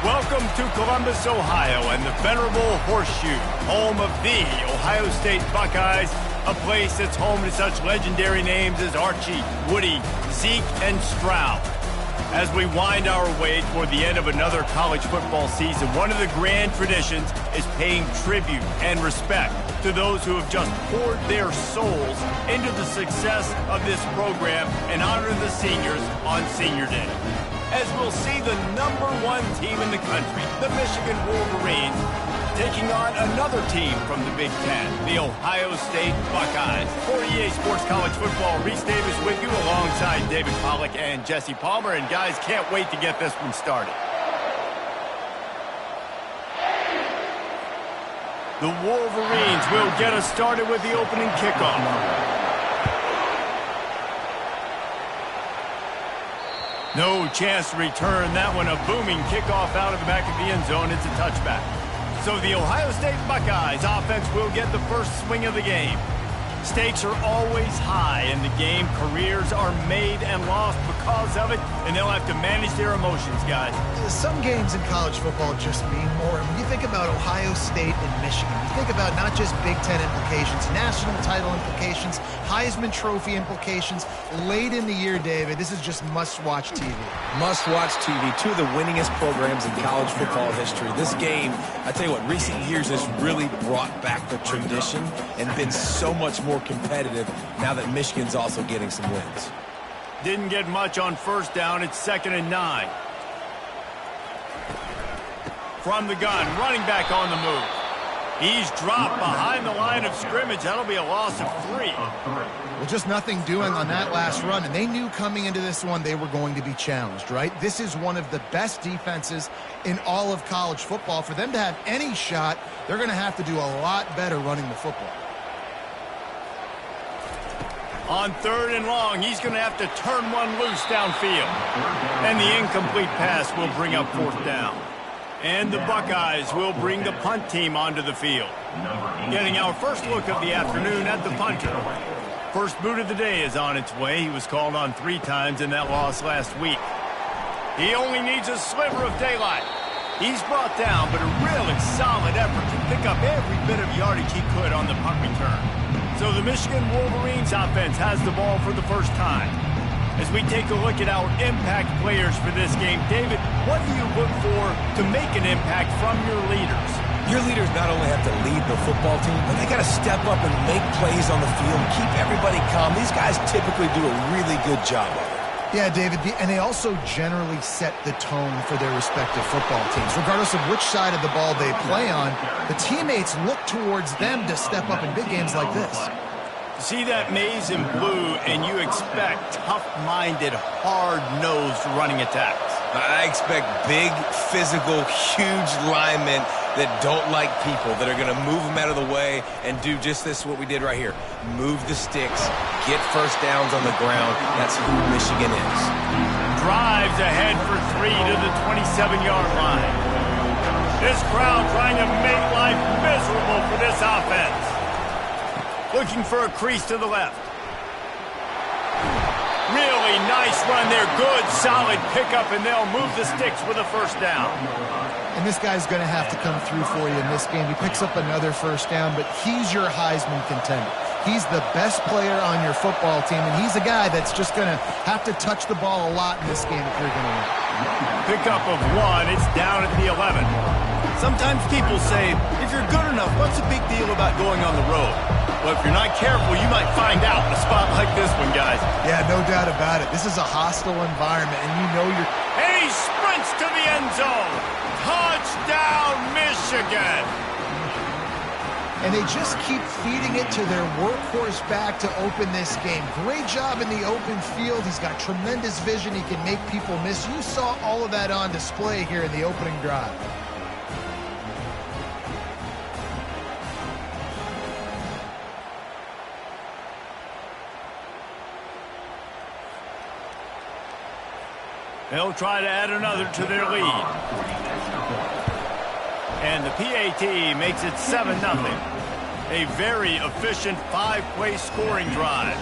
Welcome to Columbus, Ohio, and the venerable Horseshoe, home of the Ohio State Buckeyes, a place that's home to such legendary names as Archie, Woody, Zeke, and Stroud. As we wind our way toward the end of another college football season, one of the grand traditions is paying tribute and respect to those who have just poured their souls into the success of this program and honor the seniors on Senior Day. As we'll see the #1 team in the country, the Michigan Wolverines, taking on another team from the Big Ten, the Ohio State Buckeyes. For EA Sports College Football, Reese Davis with you alongside David Pollack and Jesse Palmer. And guys, can't wait to get this one started. The Wolverines will get us started with the opening kickoff. No chance to return that one. A booming kickoff out of the back of the end zone. It's a touchback. So the Ohio State Buckeyes offense will get the first swing of the game. Stakes are always high in the game. Careers are made and lost because of it, and they'll have to manage their emotions, guys. Some games in college football just mean more. When you think about Ohio State and Michigan, you think about not just Big Ten implications, national title implications, Heisman Trophy implications. Late in the year, David, this is just must-watch TV. Must-watch TV. Two of the winningest programs in college football history. This game, I tell you what, recent years has really brought back the tradition and been so much more competitive now that Michigan's also getting some wins. Didn't get much on first down. It's 2nd and 9. From the gun, running back on the move. He's dropped behind the line of scrimmage. That'll be a loss of 3. Well, just nothing doing on that last run, and they knew coming into this one they were going to be challenged, right? This is one of the best defenses in all of college football. For them to have any shot, they're going to have to do a lot better running the football. On 3rd and long, he's going to have to turn one loose downfield. And the incomplete pass will bring up 4th down. And the Buckeyes will bring the punt team onto the field. Getting our first look of the afternoon at the punter. First boot of the day is on its way. He was called on 3 times in that loss last week. He only needs a sliver of daylight. He's brought down, but a really solid effort to pick up every bit of yardage he could on the punt return. So the Michigan Wolverines offense has the ball for the first time. As we take a look at our impact players for this game, David, what do you look for to make an impact from your leaders? Your leaders not only have to lead the football team, but they got to step up and make plays on the field, keep everybody calm. These guys typically do a really good job of it. Yeah, David, and they also generally set the tone for their respective football teams. Regardless of which side of the ball they play on, the teammates look towards them to step up in big games like this. See that maize in blue, and you expect tough-minded, hard-nosed running attacks. I expect big, physical, huge linemen that don't like people, that are going to move them out of the way and do just this, what we did right here. Move the sticks, get first downs on the ground. That's who Michigan is. Drives ahead for 3 to the 27-yard line. This crowd trying to make life miserable for this offense. Looking for a crease to the left. Really nice run there. Good, solid pickup, and they'll move the sticks with a first down. And this guy's going to have to come through for you in this game. He picks up another first down, but he's your Heisman contender. He's the best player on your football team, and he's a guy that's just going to have to touch the ball a lot in this game if you're going to win. Pickup of 1. It's down at the 11. Sometimes people say, if you're good enough, what's the big deal about going on the road? Well, if you're not careful, you might find out in a spot like this one, guys. Yeah, no doubt about it. This is a hostile environment, and you know you're... And he sprints to the end zone. Touchdown, Michigan. And they just keep feeding it to their workhorse back to open this game. Great job in the open field. He's got tremendous vision. He can make people miss. You saw all of that on display here in the opening drive. They'll try to add another to their lead. And the PAT makes it 7-0. A very efficient 5-play scoring drive.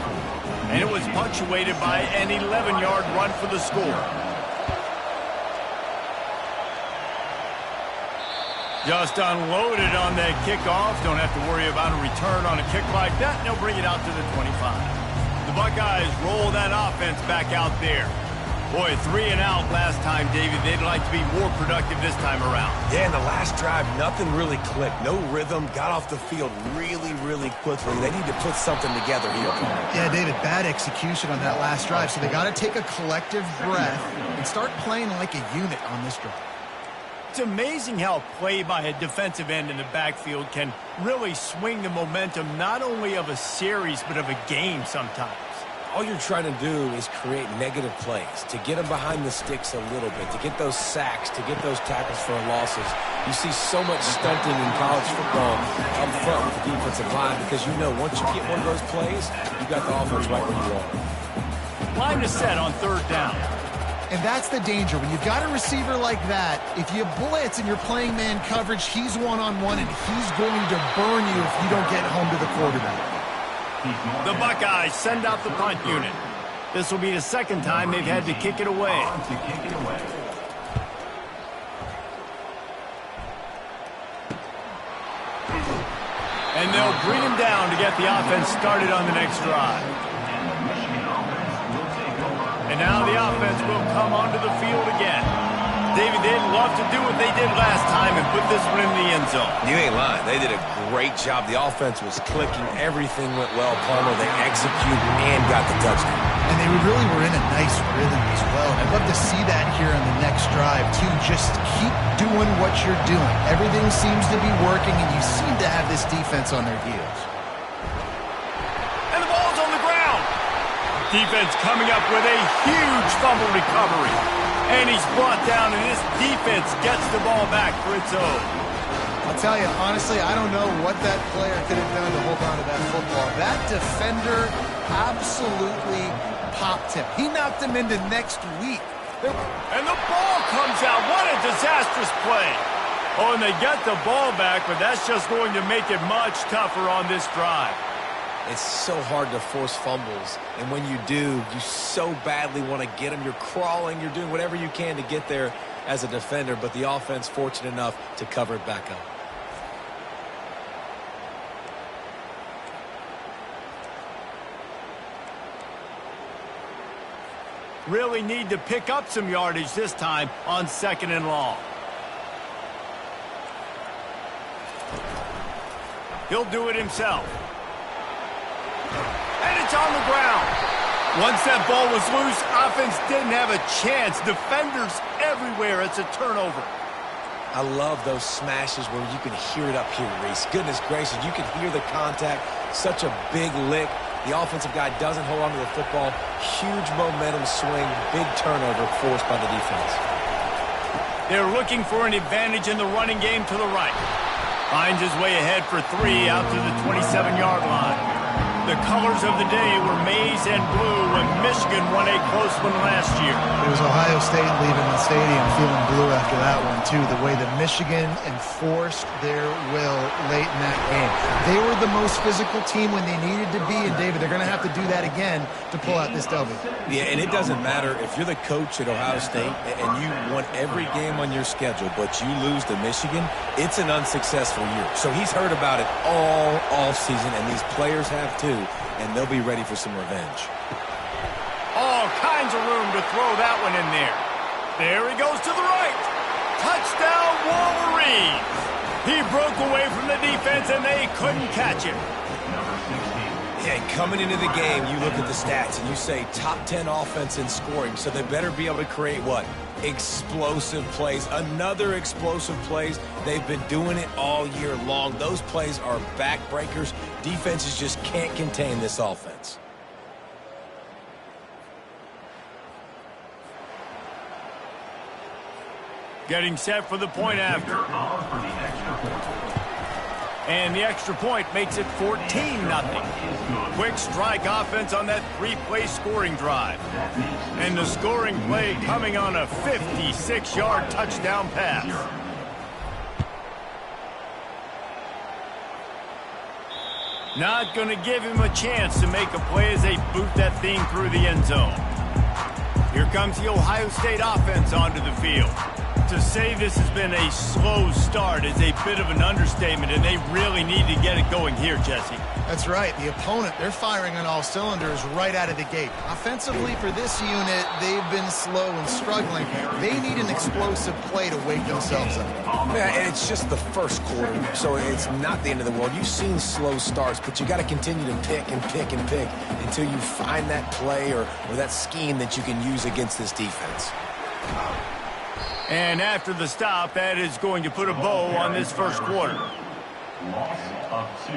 And it was punctuated by an 11-yard run for the score. Just unloaded on that kickoff. Don't have to worry about a return on a kick like that. And they'll bring it out to the 25. The Buckeyes roll that offense back out there. Boy, 3 and out last time, David. They'd like to be more productive this time around. Yeah, in the last drive, nothing really clicked. No rhythm. Got off the field really, really quickly. They need to put something together here. Yeah, David, bad execution on that last drive. So they got to take a collective breath and start playing like a unit on this drive. It's amazing how play by a defensive end in the backfield can really swing the momentum not only of a series but of a game sometimes. All you're trying to do is create negative plays, to get them behind the sticks a little bit, to get those sacks, to get those tackles for losses. You see so much stunting in college football up front with the defensive line because you know once you get one of those plays, you got the offense right where you are. Line is set on 3rd down. And that's the danger. When you've got a receiver like that, if you blitz and you're playing man coverage, he's one-on-one, and he's going to burn you if you don't get home to the quarterback. The Buckeyes send out the punt unit. This will be the 2nd time they've had to kick it away. And they'll bring him down to get the offense started on the next drive. And now the offense will come onto the field again. David, they'd love to do what they did last time and put this one in the end zone. You ain't lying. They did a great job. The offense was clicking. Everything went well. Palmer, they executed and got the touchdown. And they really were in a nice rhythm as well. And I'd love to see that here on the next drive, too. Just keep doing what you're doing. Everything seems to be working, and you seem to have this defense on their heels. And the ball's on the ground. Defense coming up with a huge fumble recovery. And he's brought down, and this defense gets the ball back for its own. I'll tell you, honestly, I don't know what that player could have done to hold on to that football. That defender absolutely popped him. He knocked him into next week. And the ball comes out. What a disastrous play. Oh, and they get the ball back, but that's just going to make it much tougher on this drive. It's so hard to force fumbles, and when you do, you so badly want to get them. You're crawling, you're doing whatever you can to get there as a defender, but the offense fortunate enough to cover it back up. Really need to pick up some yardage this time on 2nd and long. He'll do it himself. And it's on the ground. Once that ball was loose, offense didn't have a chance. Defenders everywhere. It's a turnover. I love those smashes where you can hear it up here, Reese. Goodness gracious, you can hear the contact. Such a big lick. The offensive guy doesn't hold on to the football. Huge momentum swing. Big turnover forced by the defense. They're looking for an advantage in the running game to the right. Finds his way ahead for 3 out to the 27-yard line. The colors of the day were maize and blue when Michigan won a close one last year. It was Ohio State leaving the stadium feeling blue after that one, too. The way that Michigan enforced their will late in that game. They were the most physical team when they needed to be, and David, they're going to have to do that again to pull out this W. Yeah, and it doesn't matter if you're the coach at Ohio State and you won every game on your schedule, but you lose to Michigan, it's an unsuccessful year. So he's heard about it all offseason, and these players have too. And they'll be ready for some revenge. All kinds of room to throw that one in there. There he goes to the right. Touchdown, Wolverines. He broke away from the defense, and they couldn't catch him. Yeah, coming into the game, you look at the stats, and you say top 10 offense in scoring, so they better be able to create what? Explosive plays. Another explosive plays. They've been doing it all year long. Those plays are backbreakers. Defenses just can't contain this offense. Getting set for the point after. And the extra point makes it 14-0. Quick strike offense on that 3-play scoring drive. And the scoring play coming on a 56-yard touchdown pass. Not going to give him a chance to make a play as they boot that thing through the end zone. Here comes the Ohio State offense onto the field. To say this has been a slow start is a bit of an understatement, and they really need to get it going here, Jesse. That's right. The opponent, they're firing on all cylinders right out of the gate. Offensively for this unit, they've been slow and struggling. They need an explosive play to wake themselves up. Yeah, and it's just the first quarter, so it's not the end of the world. You've seen slow starts, but you got to continue to pick and pick and pick until you find that play or that scheme that you can use against this defense. And after the stop, that is going to put a bow on this first quarter. Loss of 2.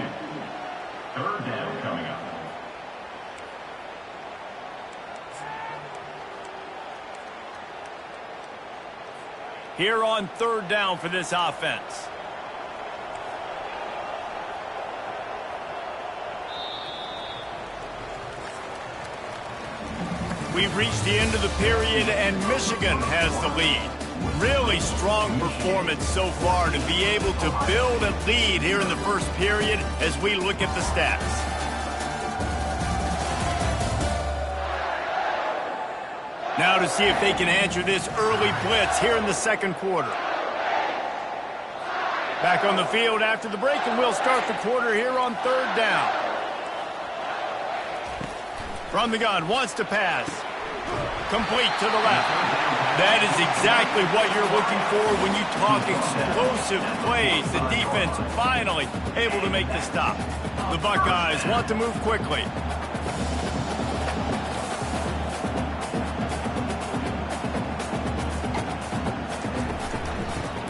Third down coming up. Here on third down for this offense. We've reached the end of the period, and Michigan has the lead. Really strong performance so far to be able to build a lead here in the first period as we look at the stats. Now to see if they can answer this early blitz here in the second quarter. Back on the field after the break, and we'll start the quarter here on third down. From the gun, wants to pass. Complete to the left. That is exactly what you're looking for when you talk explosive plays. The defense finally able to make the stop. The Buckeyes want to move quickly.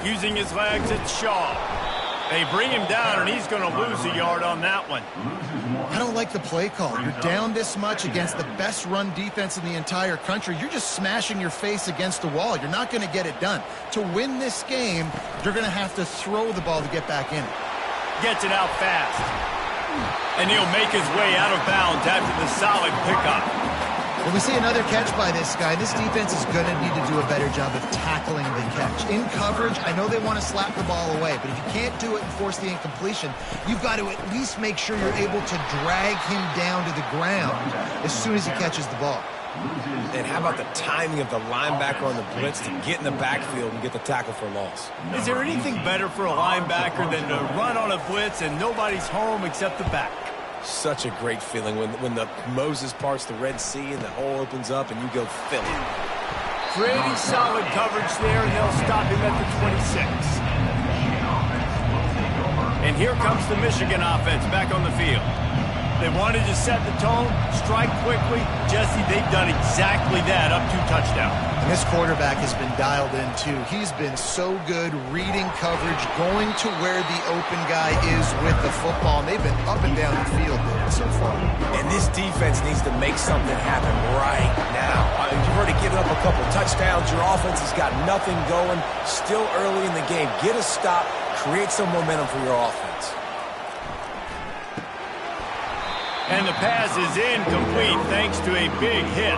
Using his legs, it's Shaw. They bring him down, and he's going to lose a yard on that one. I don't like the play call. You're down this much against the best run defense in the entire country. You're just smashing your face against the wall. You're not going to get it done. To win this game, you're going to have to throw the ball to get back in it. Gets it out fast. And he'll make his way out of bounds after the solid pickup. When we see another catch by this guy, this defense is going to need to do a better job of tackling the catch. In coverage, I know they want to slap the ball away, but if you can't do it and force the incompletion, you've got to at least make sure you're able to drag him down to the ground as soon as he catches the ball. And how about the timing of the linebacker on the blitz to get in the backfield and get the tackle for a loss? Is there anything better for a linebacker than to run on a blitz and nobody's home except the back? Such a great feeling when the Moses parts the Red Sea and the hole opens up and you go fill it. Pretty solid coverage there, and they'll stop him at the 26. And here comes the Michigan offense back on the field. They wanted to set the tone, strike quickly. Jesse, they've done exactly that, up 2 touchdowns. And this quarterback has been dialed in, too. He's been so good reading coverage, going to where the open guy is with the football. And they've been up and down the field so far. And this defense needs to make something happen right now. You've already given up a couple touchdowns. Your offense has got nothing going. Still early in the game. Get a stop. Create some momentum for your offense. And the pass is incomplete thanks to a big hit.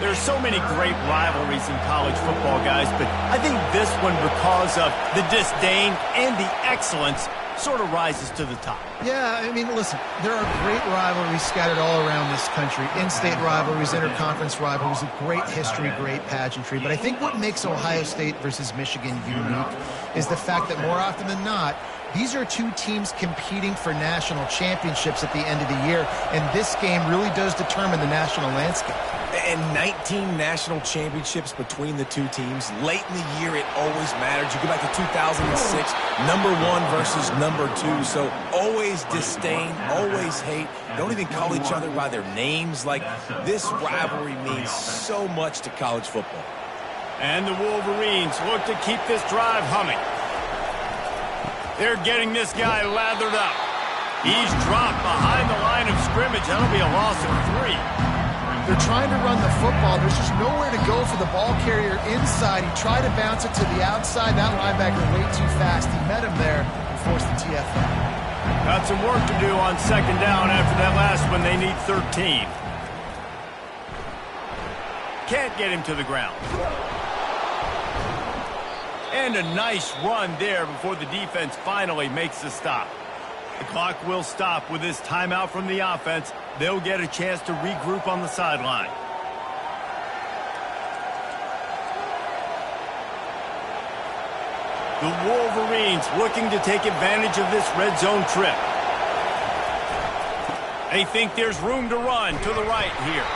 There's so many great rivalries in college football, guys, but I think this one, because of the disdain and the excellence, sort of rises to the top. Yeah, I mean, listen, there are great rivalries scattered all around this country. In-state rivalries, interconference rivalries, with great history, great pageantry. But I think what makes Ohio State versus Michigan unique is the fact that more often than not, these are 2 teams competing for national championships at the end of the year, and this game really does determine the national landscape. And 19 national championships between the 2 teams. Late in the year, it always matters. You go back to 2006, number 1 versus number 2. So always disdain, always hate. Don't even call each other by their names. Like, this rivalry means so much to college football. And the Wolverines look to keep this drive humming. They're getting this guy lathered up. He's dropped behind the line of scrimmage. That'll be a loss of 3. They're trying to run the football. There's just nowhere to go for the ball carrier inside. He tried to bounce it to the outside. That linebacker way too fast. He met him there and forced the TFL. Got some work to do on second down after that last one. They need 13. Can't get him to the ground. And a nice run there before the defense finally makes the stop. The clock will stop with this timeout from the offense. They'll get a chance to regroup on the sideline. The Wolverines looking to take advantage of this red zone trip. They think there's room to run to the right here.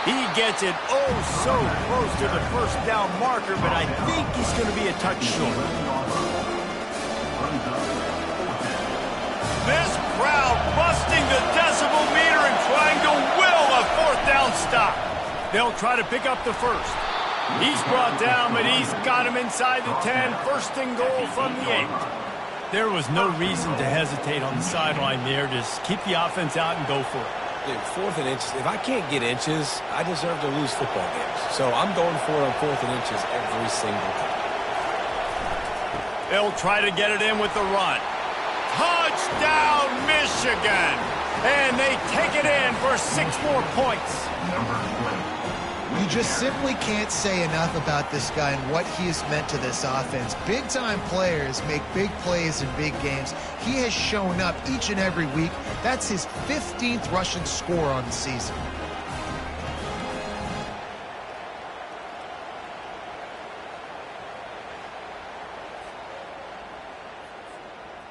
He gets it oh so close to the first down marker, but I think he's going to be a touch short. This crowd busting the decibel meter and trying to will a fourth down stop. They'll try to pick up the first. He's brought down, but he's got him inside the 10. First and goal from the 8. There was no reason to hesitate on the sideline there. Just keep the offense out and go for it. Dude, 4th and inches. If I can't get inches, I deserve to lose football games. So I'm going for it on 4th and inches every single time. They'll try to get it in with the run. Touchdown, Michigan! And they take it in for 6 more points. You just simply can't say enough about this guy and what he has meant to this offense. Big-time players make big plays in big games. He has shown up each and every week. That's his 15th rushing score on the season.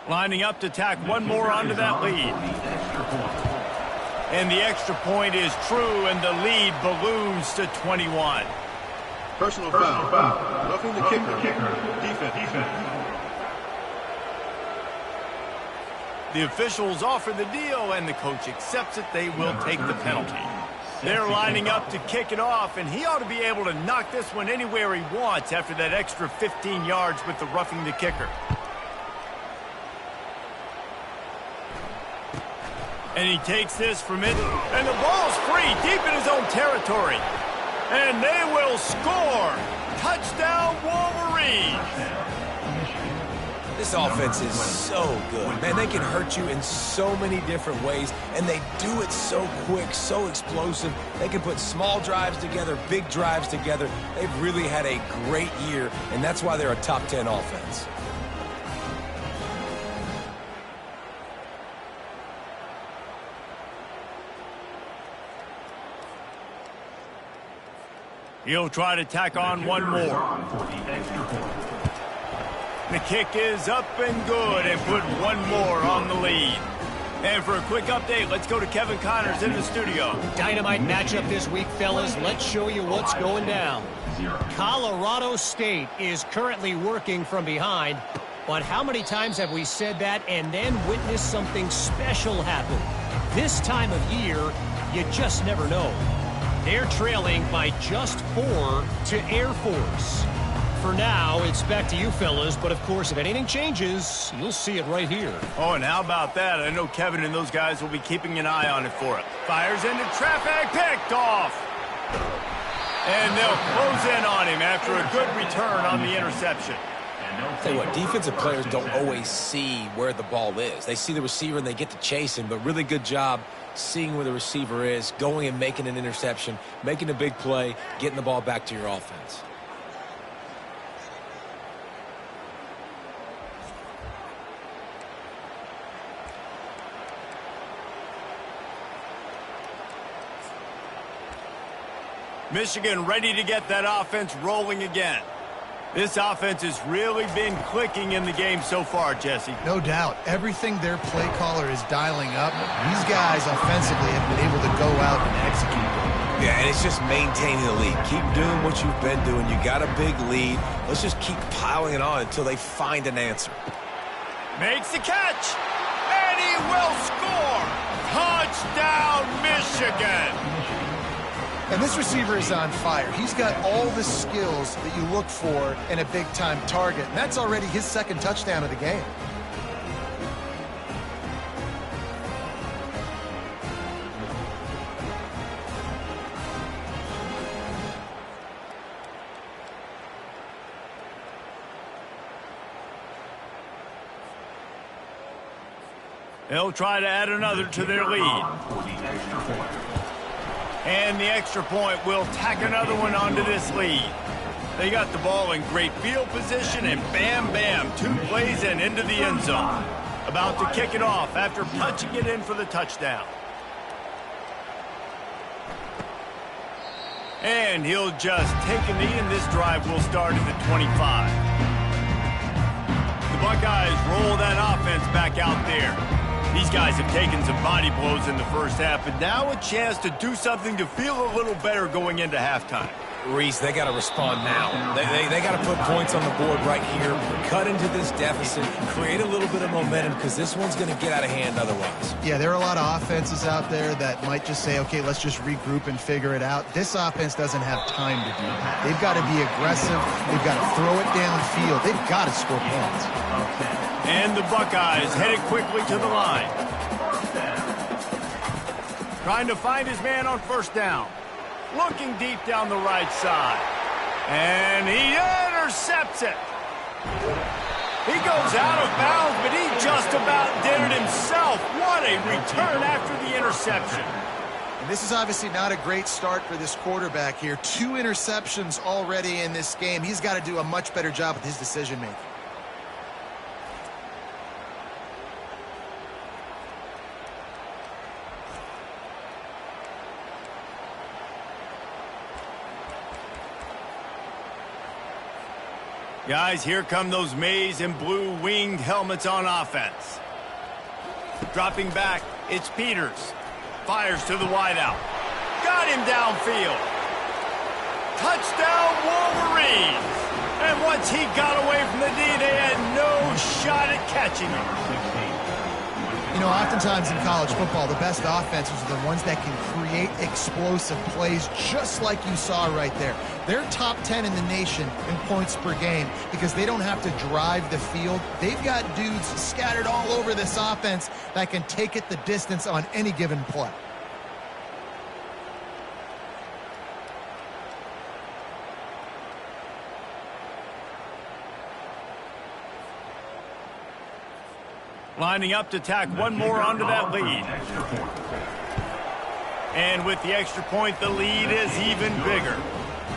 Lining up to tack one more onto that lead. And the extra point is true, and the lead balloons to 21. Personal foul. Roughing the kicker. Defense. The officials offer the deal, and the coach accepts it. They will take the penalty. They're lining up to kick it off, and he ought to be able to knock this one anywhere he wants after that extra 15 yards with the roughing the kicker. And he takes this from it, and the ball's free deep in his own territory. And they will score. Touchdown, Wolverines. This offense is so good. Man, they can hurt you in so many different ways, and they do it so quick, so explosive. They can put small drives together, big drives together. They've really had a great year, and that's why they're a top 10 offense. He'll try to tack on one more. The kick is up and good, and put one more on the lead. And for a quick update, let's go to Kevin Connors in the studio. Dynamite matchup this week, fellas. Let's show you what's going down. Colorado State is currently working from behind, but how many times have we said that and then witnessed something special happen? This time of year, you just never know. They're trailing by just 4 to Air Force. For now, it's back to you fellas, but of course, if anything changes, you'll see it right here. Oh, and how about that? I know Kevin and those guys will be keeping an eye on it for it. Fires into traffic, picked off. And they'll close in on him after a good return on the interception. Tell you what, defensive players don't always see where the ball is. They see the receiver and they get to chase him, but really good job seeing where the receiver is, going and making an interception, making a big play, getting the ball back to your offense. Michigan ready to get that offense rolling again. This offense has really been clicking in the game so far, Jesse. No doubt. Everything their play caller is dialing up, these guys offensively have been able to go out and execute. Yeah, and it's just maintaining the lead. Keep doing what you've been doing. You got a big lead. Let's just keep piling it on until they find an answer. Makes the catch, and he will score. Touchdown, Michigan. And this receiver is on fire. He's got all the skills that you look for in a big-time target. And that's already his second touchdown of the game. They'll try to add another to their lead. And the extra point will tack another one onto this lead. They got the ball in great field position, and bam, bam, 2 plays and into the end zone. About to kick it off after punching it in for the touchdown. And he'll just take a knee, and this drive will start at the 25. the Buckeyes roll that offense back out there. These guys have taken some body blows in the first half, but now a chance to do something to feel a little better going into halftime. Reese, they got to respond now. They got to put points on the board right here, cut into this deficit, create a little bit of momentum, because this one's going to get out of hand otherwise. Yeah, there are a lot of offenses out there that might just say, okay, let's just regroup and figure it out. This offense doesn't have time to do that. They've got to be aggressive. They've got to throw it downfield. They've got to score points. And the Buckeyes headed quickly to the line. Trying to find his man on first down. Looking deep down the right side. And he intercepts it. He goes out of bounds, but he just about did it himself. What a return after the interception. And this is obviously not a great start for this quarterback here. 2 interceptions already in this game. He's got to do a much better job with his decision-making. Guys, here come those maize and blue winged helmets on offense. Dropping back, it's Peters. Fires to the wideout. Got him downfield. Touchdown, Wolverines! And once he got away from the D, they had no shot at catching him. You know, oftentimes in college football, the best offenses are the ones that can create explosive plays, just like you saw right there. They're top 10 in the nation in points per game because they don't have to drive the field. They've got dudes scattered all over this offense that can take it the distance on any given play. Lining up to tack one more onto that lead. And with the extra point, the lead is even bigger.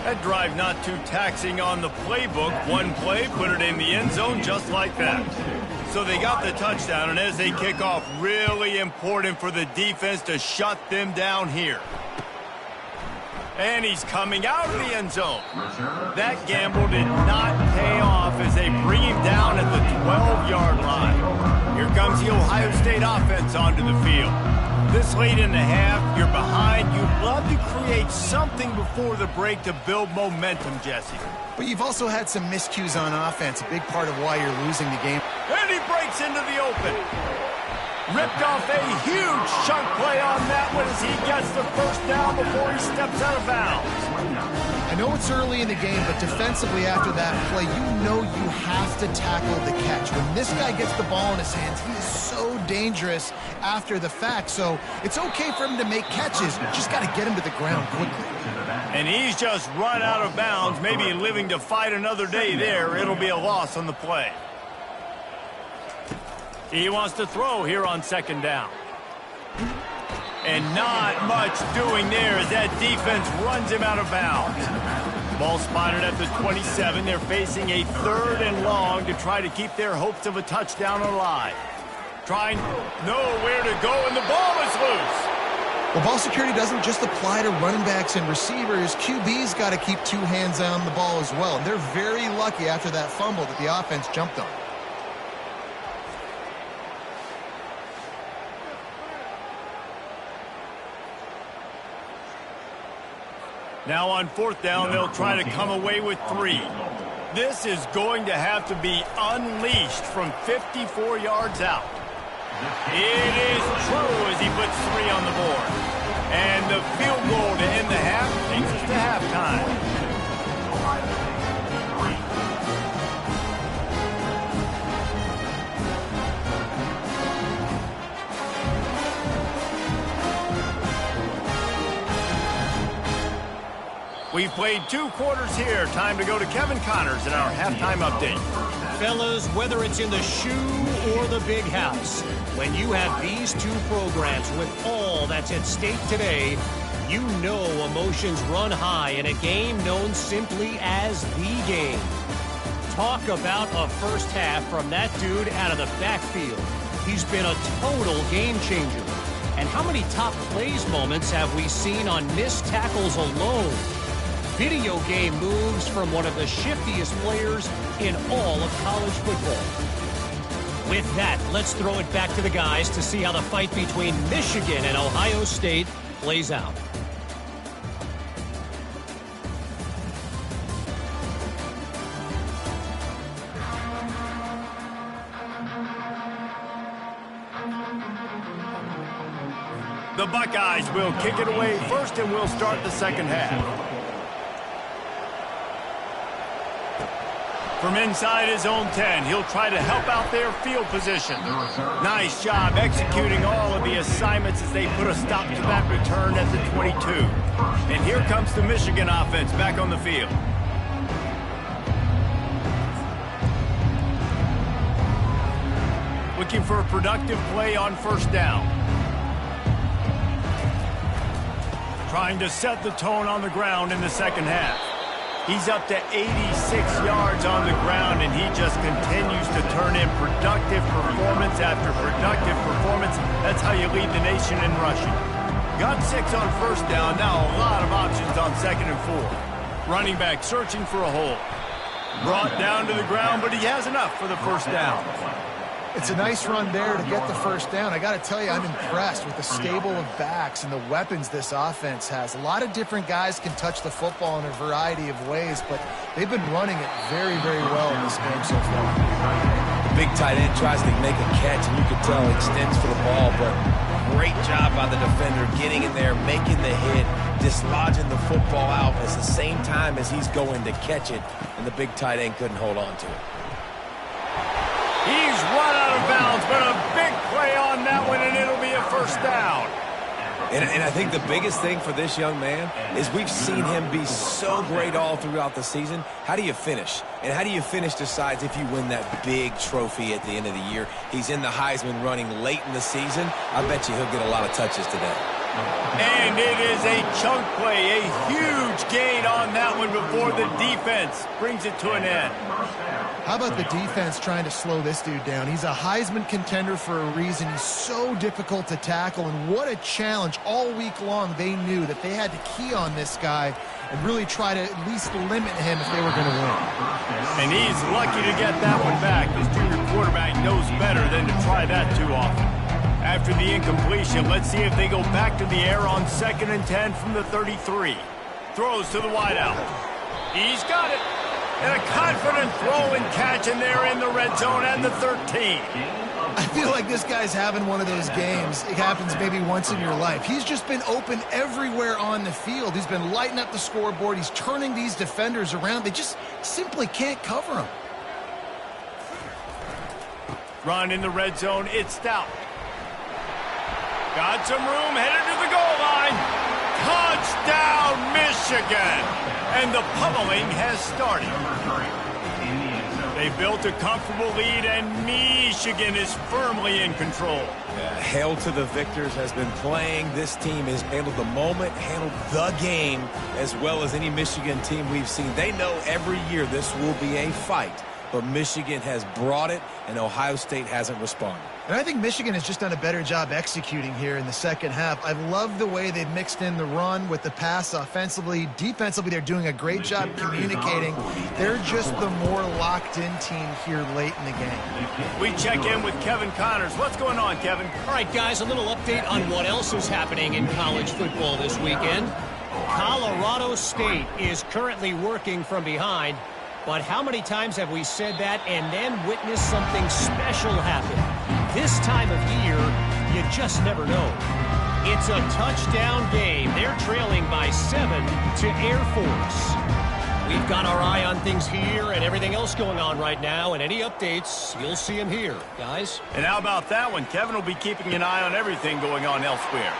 That drive not too taxing on the playbook. One play, put it in the end zone just like that. So they got the touchdown, and as they kick off, really important for the defense to shut them down here. And he's coming out of the end zone. That gamble did not pay off as they bring him down at the 12-yard line. Here comes the Ohio State offense onto the field. This late in the half, you're behind. You'd love to create something before the break to build momentum, Jesse. But you've also had some miscues on offense, a big part of why you're losing the game. And he breaks into the open. Ripped off a huge chunk play on that one as he gets the first down before he steps out of bounds. I know it's early in the game, but defensively after that play, you know you have to tackle the catch. When this guy gets the ball in his hands, he is so dangerous after the fact. So it's okay for him to make catches. You just got to get him to the ground quickly. And he's just run out of bounds, maybe living to fight another day there. It'll be a loss on the play. He wants to throw here on second down. And not much doing there as that defense runs him out of bounds. Ball spotted at the 27. They're facing a 3rd and long to try to keep their hopes of a touchdown alive. Trying nowhere to go, and the ball is loose. Well, ball security doesn't just apply to running backs and receivers. QB's got to keep 2 hands on the ball as well. And they're very lucky after that fumble that the offense jumped on. Now on 4th down, they'll try to come away with 3. This is going to have to be unleashed from 54 yards out. It is true as he puts 3 on the board. And the field goal to end the half takes us to halftime. We've played 2 quarters here. Time to go to Kevin Connors in our halftime update. Fellas, whether it's in the shoe or the big house, when you have these 2 programs with all that's at stake today, you know emotions run high in a game known simply as the game. Talk about a first half from that dude out of the backfield. He's been a total game changer. And how many top plays moments have we seen on missed tackles alone? Video game moves from one of the shiftiest players in all of college football. With that, let's throw it back to the guys to see how the fight between Michigan and Ohio State plays out. The Buckeyes will kick it away first, and we'll start the second half. From inside his own 10, he'll try to help out their field position. Nice job executing all of the assignments as they put a stop to that return at the 22. And here comes the Michigan offense back on the field. Looking for a productive play on first down. Trying to set the tone on the ground in the second half. He's up to 86 yards on the ground, and he just continues to turn in productive performance after productive performance. That's how you lead the nation in rushing. Got 6 on first down. Now a lot of options on second and 4. Running back searching for a hole. Brought down to the ground, but he has enough for the first down. It's a nice run there to get the first down. I got to tell you, I'm impressed with the stable of backs and the weapons this offense has. A lot of different guys can touch the football in a variety of ways, but they've been running it very, very well in this game so far. The big tight end tries to make a catch, and you can tell he extends for the ball, but great job by the defender getting in there, making the hit, dislodging the football out at the same time as he's going to catch it, and the big tight end couldn't hold on to it. He's run out of bounds, but a big play on that one, and it'll be a first down. And I think the biggest thing for this young man is we've seen him be so great all throughout the season. How do you finish? And how do you finish decides if you win that big trophy at the end of the year. He's in the Heisman running late in the season. I bet you he'll get a lot of touches today. And it is a chunk play, a huge gain on that one before the defense brings it to an end. How about the defense trying to slow this dude down? He's a Heisman contender for a reason. He's so difficult to tackle, and what a challenge. All week long they knew that they had to key on this guy and really try to at least limit him if they were going to win. And he's lucky to get that one back. His junior quarterback knows better than to try that too often. After the incompletion, let's see if they go back to the air on 2nd and 10 from the 33. Throws to the wideout. He's got it. And a confident throw and catch, and they're in the red zone at the 13. I feel like this guy's having one of those games. It happens maybe once in your life. He's just been open everywhere on the field. He's been lighting up the scoreboard. He's turning these defenders around. They just simply can't cover him. Run in the red zone. It's Stout. Got some room, headed to the goal line. Touchdown, Michigan! And the pummeling has started. They built a comfortable lead, and Michigan is firmly in control. Hail to the victors has been playing. This team has handled the moment, handled the game, as well as any Michigan team we've seen. They know every year this will be a fight, but Michigan has brought it, and Ohio State hasn't responded. And I think Michigan has just done a better job executing here in the second half. I love the way they've mixed in the run with the pass offensively. Defensively, they're doing a great job communicating. They're just the more locked-in team here late in the game. We check in with Kevin Connors. What's going on, Kevin? All right, guys, a little update on what else is happening in college football this weekend. Colorado State is currently working from behind, but how many times have we said that and then witnessed something special happen? This time of year, you just never know. It's a touchdown game. They're trailing by 7 to Air Force. We've got our eye on things here and everything else going on right now, and any updates, you'll see them here, guys. And how about that one? Kevin will be keeping an eye on everything going on elsewhere.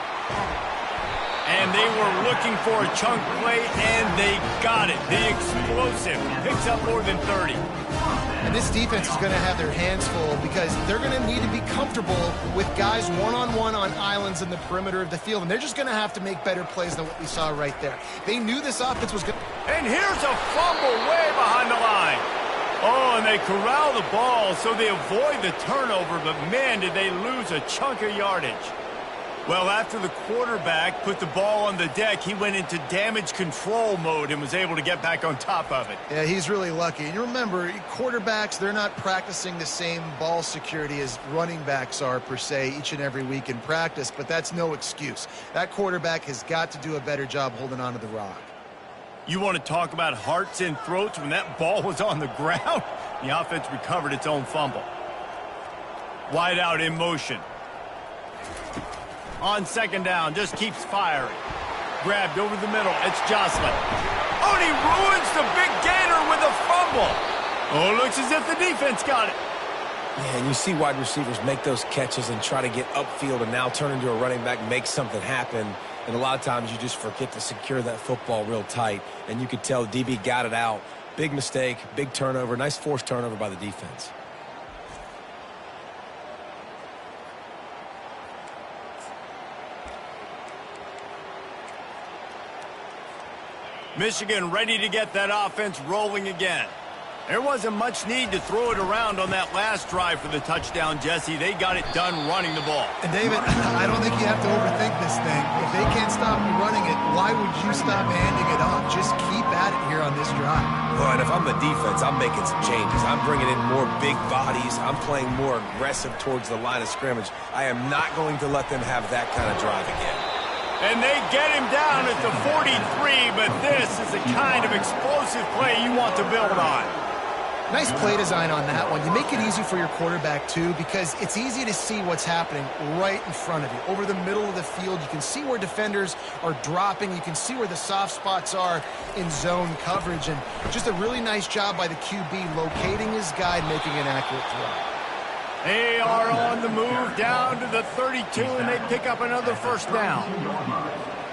And they were looking for a chunk play, and they got it. The explosive picks up more than 30. And this defense is going to have their hands full because they're going to need to be comfortable with guys one-on-one on islands in the perimeter of the field. And they're just going to have to make better plays than what we saw right there. They knew this offense was going to... And here's a fumble way behind the line. Oh, and they corral the ball so they avoid the turnover. But, man, did they lose a chunk of yardage. Well, after the quarterback put the ball on the deck, he went into damage control mode and was able to get back on top of it. Yeah, he's really lucky. And you remember, quarterbacks, they're not practicing the same ball security as running backs are, per se, each and every week in practice, but that's no excuse. That quarterback has got to do a better job holding on to the rock. You want to talk about hearts and throats when that ball was on the ground? The offense recovered its own fumble. Wide out in motion. On second down, just keeps firing. Grabbed over the middle, it's Jocelyn. Oh, and he ruins the big gainer with a fumble. Oh, looks as if the defense got it. Yeah, and you see wide receivers make those catches and try to get upfield and now turn into a running back, make something happen. And a lot of times you just forget to secure that football real tight. And you could tell DB got it out. Big mistake, big turnover, nice forced turnover by the defense. Michigan ready to get that offense rolling again. There wasn't much need to throw it around on that last drive for the touchdown, Jesse. They got it done running the ball. And David, I don't think you have to overthink this thing. If they can't stop you running it, why would you stop handing it off? Just keep at it here on this drive. Well, and if I'm the defense, I'm making some changes. I'm bringing in more big bodies. I'm playing more aggressive towards the line of scrimmage. I am not going to let them have that kind of drive again. And they get him down at the 43, but this is the kind of explosive play you want to build on. Nice play design on that one. You make it easy for your quarterback, too, because it's easy to see what's happening right in front of you. Over the middle of the field, you can see where defenders are dropping. You can see where the soft spots are in zone coverage. And just a really nice job by the QB locating his guy, making an accurate throw. They are on the move down to the 32, and they pick up another first down.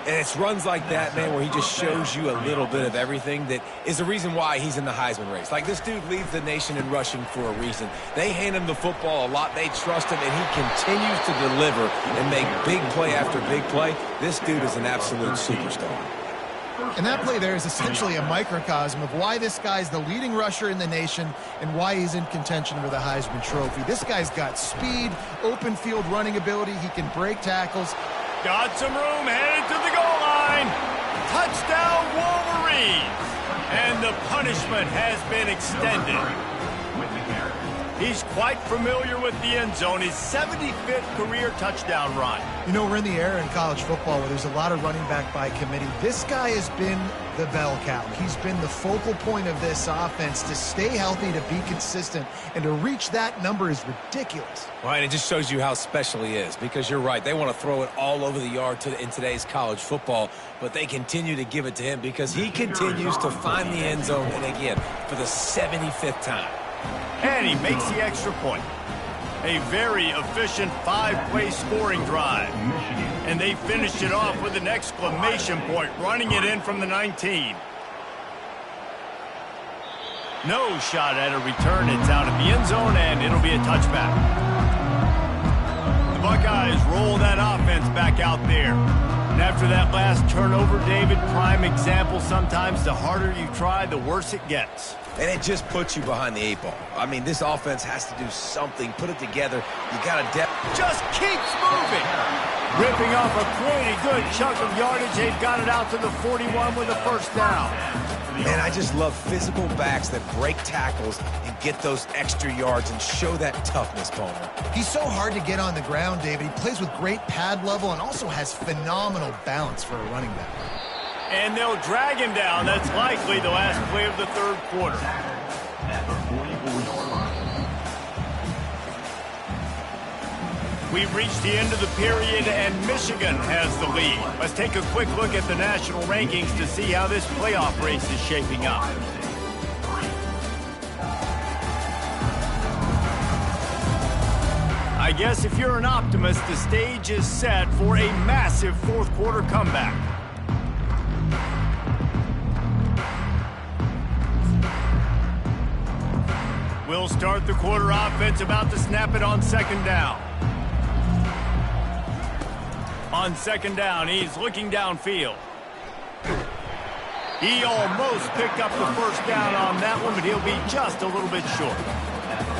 And it's runs like that, man, where he just shows you a little bit of everything that is the reason why he's in the Heisman race. Like, this dude leads the nation in rushing for a reason. They hand him the football a lot. They trust him, and he continues to deliver and make big play after big play. This dude is an absolute superstar. And that play there is essentially a microcosm of why this guy's the leading rusher in the nation and why he's in contention for the Heisman Trophy. This guy's got speed, open field running ability. He can break tackles. Got some room, headed to the goal line. Touchdown, Wolverines. And the punishment has been extended. He's quite familiar with the end zone. His 75th career touchdown run. You know, we're in the era in college football where there's a lot of running back by committee. This guy has been the bell cow. He's been the focal point of this offense. To stay healthy, to be consistent, and to reach that number is ridiculous. Right, it just shows you how special he is, because you're right. They want to throw it all over the yard in today's college football, but they continue to give it to him because he continues to find the end zone, and again, for the 75th time. And he makes the extra point. A very efficient 5-play scoring drive. And they finished it off with an exclamation point, running it in from the 19. No shot at a return. It's out of the end zone, and it'll be a touchback. The Buckeyes roll that offense back out there. And after that last turnover, David, prime example, sometimes the harder you try, the worse it gets. And it just puts you behind the 8 ball. I mean, this offense has to do something, put it together. You got to just keeps moving. Ripping off a pretty good chunk of yardage. They've got it out to the 41 with a first down. Man, I just love physical backs that break tackles and get those extra yards and show that toughness, Palmer. He's so hard to get on the ground, David. He plays with great pad level and also has phenomenal balance for a running back. And they'll drag him down. That's likely the last play of the third quarter. We've reached the end of the period, and Michigan has the lead. Let's take a quick look at the national rankings to see how this playoff race is shaping up. I guess if you're an optimist, the stage is set for a massive fourth quarter comeback. We'll start the quarter offense, about to snap it on second down. On second down, he's looking downfield. He almost picked up the first down on that one, but he'll be just a little bit short.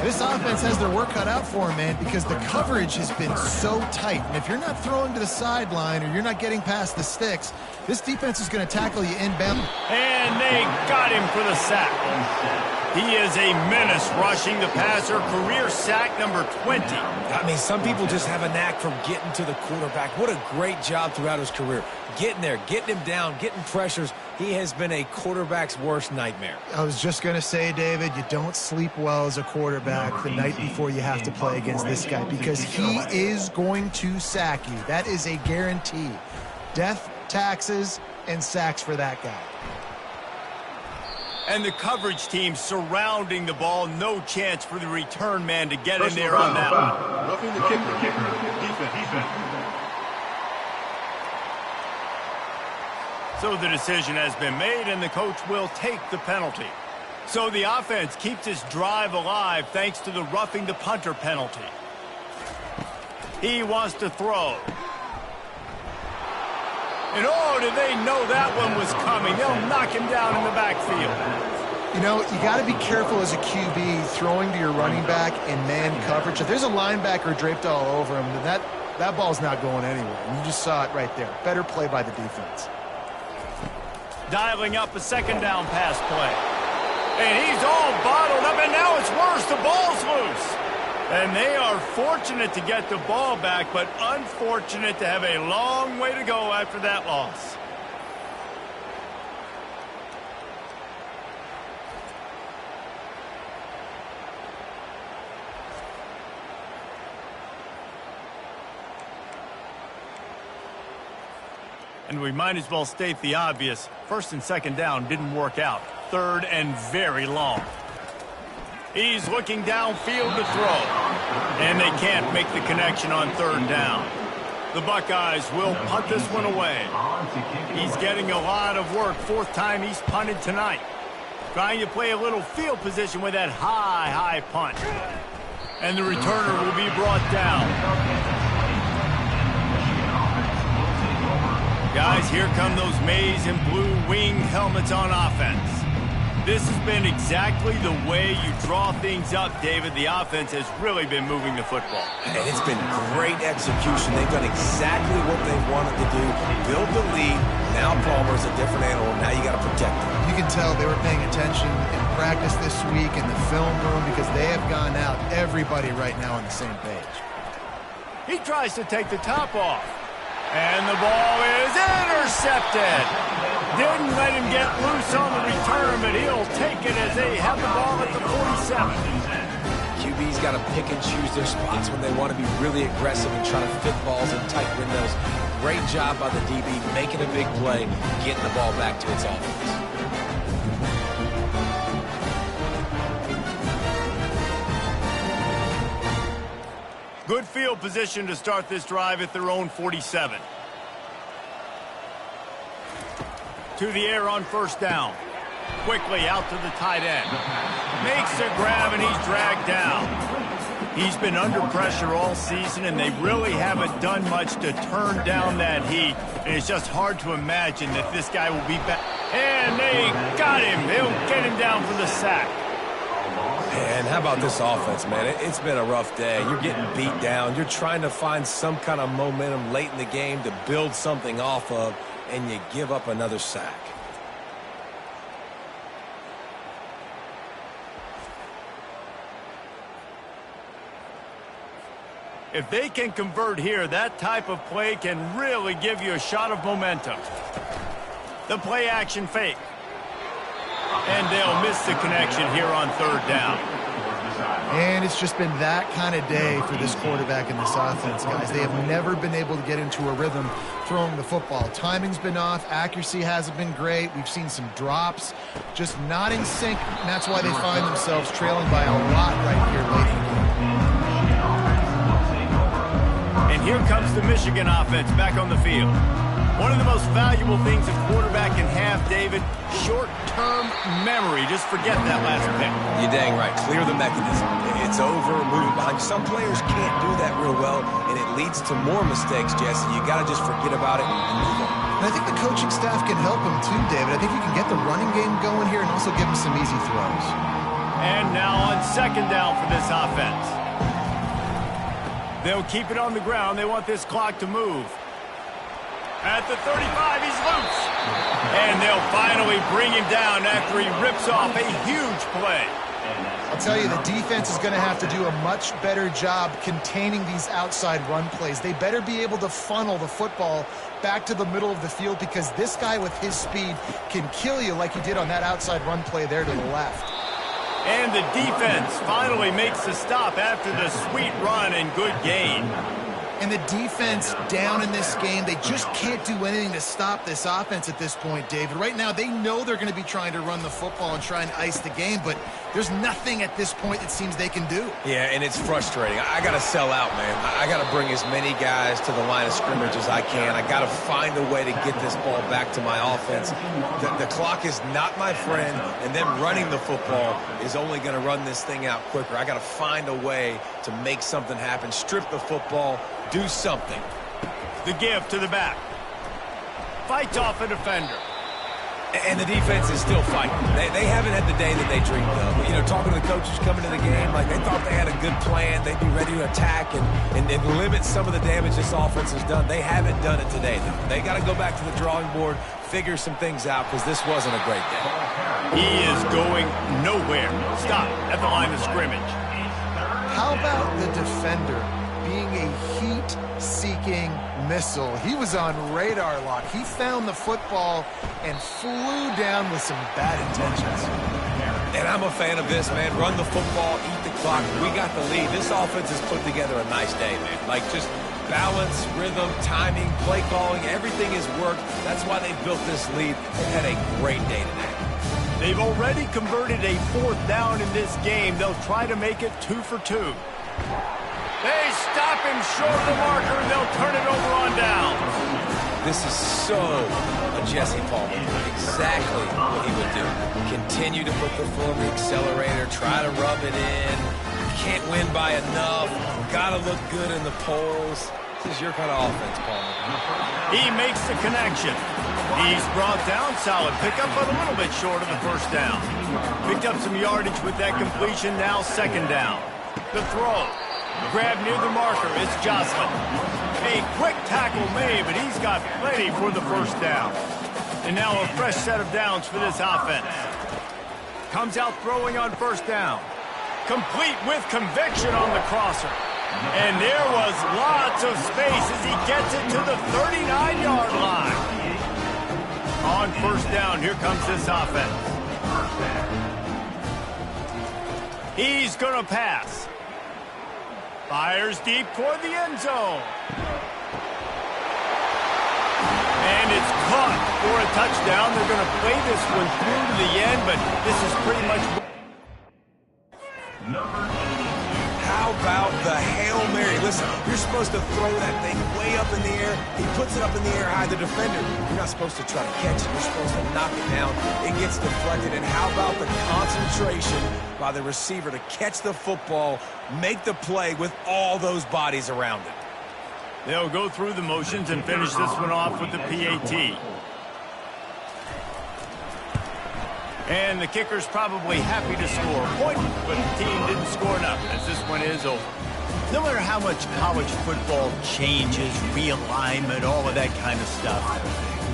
This offense has their work cut out for them, man, because the coverage has been so tight. And if you're not throwing to the sideline or you're not getting past the sticks, this defense is going to tackle you inbound. And they got him for the sack. He is a menace rushing the passer, career sack number 20. I mean, some people just have a knack for getting to the quarterback. What a great job throughout his career. Getting there, getting him down, getting pressures. He has been a quarterback's worst nightmare. I was just going to say, David, you don't sleep well as a quarterback the night before you have to play against this guy because he is going to sack you. That is a guarantee. Death, taxes, and sacks for that guy. And the coverage team surrounding the ball. No chance for the return man to get in there on that one. Roughing the kicker. Defense. So the decision has been made, and the coach will take the penalty. So the offense keeps its drive alive thanks to the roughing the punter penalty. He wants to throw. And oh, did they know that one was coming? They'll knock him down in the backfield. You know, you got to be careful as a QB throwing to your running back in man coverage. If there's a linebacker draped all over him, then that ball's not going anywhere. And you just saw it right there. Better play by the defense. Dialing up a second down pass play. And he's all bottled up, and now it's worse. The ball's loose. And they are fortunate to get the ball back, but unfortunate to have a long way to go after that loss. And we might as well state the obvious. First and second down didn't work out. Third and very long. He's looking downfield to throw. And they can't make the connection on third down. The Buckeyes will punt this one away. He's getting a lot of work. Fourth time he's punted tonight. Trying to play a little field position with that high punt. And the returner will be brought down. Guys, here come those maize and blue wing helmets on offense. This has been exactly the way you draw things up, David. The offense has really been moving the football. And it's been great execution. They've done exactly what they wanted to do. Build the lead. Now Palmer's a different animal. Now you got to protect him. You can tell they were paying attention in practice this week in the film room because they have gone out, everybody right now on the same page. He tries to take the top off. And the ball is intercepted. Didn't let him get loose on the return, but he'll take it as they have the ball at the 47. QB's got to pick and choose their spots when they want to be really aggressive and try to fit balls in tight windows. Great job by the DB, making a big play, getting the ball back to its offense. Good field position to start this drive at their own 47. To the air on first down. Quickly out to the tight end. Makes a grab and he's dragged down. He's been under pressure all season and they really haven't done much to turn down that heat. And it's just hard to imagine that this guy will be back. And they got him. They'll get him down for the sack. And how about this offense, man? It's been a rough day. You're getting beat down. You're trying to find some kind of momentum late in the game to build something off of, and you give up another sack. If they can convert here, that type of play can really give you a shot of momentum. The play action fake. And they'll miss the connection here on third down. And it's just been that kind of day for this quarterback and this offense, guys. They have never been able to get into a rhythm throwing the football. Timing's been off. Accuracy hasn't been great. We've seen some drops. Just not in sync, and that's why they find themselves trailing by a lot right here late in the game. And here comes the Michigan offense back on the field. One of the most valuable things a quarterback can have, David, short-term memory. Just forget that last pick. You're dang right. Clear the mechanism. It's over, moving behind. Some players can't do that real well, and it leads to more mistakes, Jesse. You got to just forget about it and move on. And I think the coaching staff can help him too, David. I think you can get the running game going here and also give him some easy throws. And now on second down for this offense. They'll keep it on the ground. They want this clock to move. At the 35, he's loose. And they'll finally bring him down after he rips off a huge play. I'll tell you, the defense is going to have to do a much better job containing these outside run plays. They better be able to funnel the football back to the middle of the field, because this guy with his speed can kill you like he did on that outside run play there to the left. And the defense finally makes the stop after the sweet run and good gain. And the defense down in this game, they just can't do anything to stop this offense at this point, David. Right now, they know they're going to be trying to run the football and try and ice the game, but there's nothing at this point it seems they can do. Yeah, and it's frustrating. I got to sell out, man. I got to bring as many guys to the line of scrimmage as I can. I got to find a way to get this ball back to my offense. The clock is not my friend, and them running the football is only going to run this thing out quicker. I got to find a way to make something happen, strip the football, do something. The give to the back. Fights off a defender. And the defense is still fighting. They haven't had the day that they dreamed of. You know, talking to the coaches coming to the game, like they thought they had a good plan. They'd be ready to attack and limit some of the damage this offense has done. They haven't done it today, though. They got to go back to the drawing board, figure some things out, because this wasn't a great day. He is going nowhere. Stop at the line of scrimmage. How about the defender being a heat-seeking missile? He was on radar lock. He found the football and flew down with some bad intentions. And I'm a fan of this, man. Run the football, eat the clock. We got the lead. This offense has put together a nice day, man. Like, just balance, rhythm, timing, play calling, everything has worked. That's why they built this lead. They've had a great day today. They've already converted a 4th down in this game. They'll try to make it 2 for 2. They stop him short of the marker, and they'll turn it over on down. This is so a Jesse Palmer. Exactly what he would do. Continue to put the foot on the accelerator, try to rub it in. Can't win by enough. Got to look good in the polls. This is your kind of offense, Palmer. He makes the connection. He's brought down. Solid pickup, but a little bit short of the 1st down. Picked up some yardage with that completion. Now 2nd down. The throw. Grab near the marker. It's Jocelyn. A quick tackle made, but he's got plenty for the 1st down. And now a fresh set of downs for this offense. Comes out throwing on 1st down. Complete with conviction on the crosser. And there was lots of space as he gets it to the 39-yard line. On 1st down, here comes this offense. He's going to pass. Fires deep toward the end zone. And it's caught for a touchdown. They're going to play this one through to the end, but this is pretty much... How about the Hail Mary? Listen, you're supposed to throw that thing way up in the air. He puts it up in the air high. The defender, you're not supposed to try to catch it. You're supposed to knock it down. It gets deflected. And how about the concentration by the receiver to catch the football, make the play with all those bodies around it? They'll go through the motions and finish this one off with the PAT. And the kicker's probably happy to score a point, but the team didn't score enough as this one is over. No matter how much college football changes, realignment, all of that kind of stuff,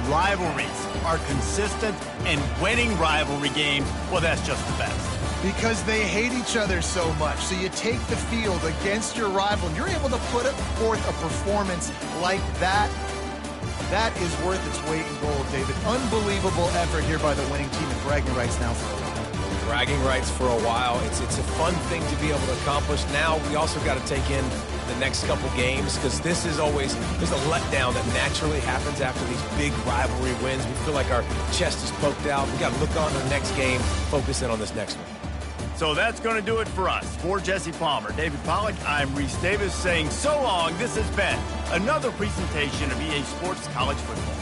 rivalries are consistent, and winning rivalry games, well, that's just the best. Because they hate each other so much. So you take the field against your rival, and you're able to put forth a performance like that. That is worth its weight in gold, David. Unbelievable effort here by the winning team, and bragging rights now for a while. Bragging rights for a while. It's a fun thing to be able to accomplish. Now we also got to take in the next couple games, because this is always, there's a letdown that naturally happens after these big rivalry wins. We feel like our chest is poked out. We got to look on to the next game, focus in on this next one. So that's going to do it for us. For Jesse Palmer, David Pollack, I'm Reese Davis saying so long. This has been another presentation of EA Sports College Football.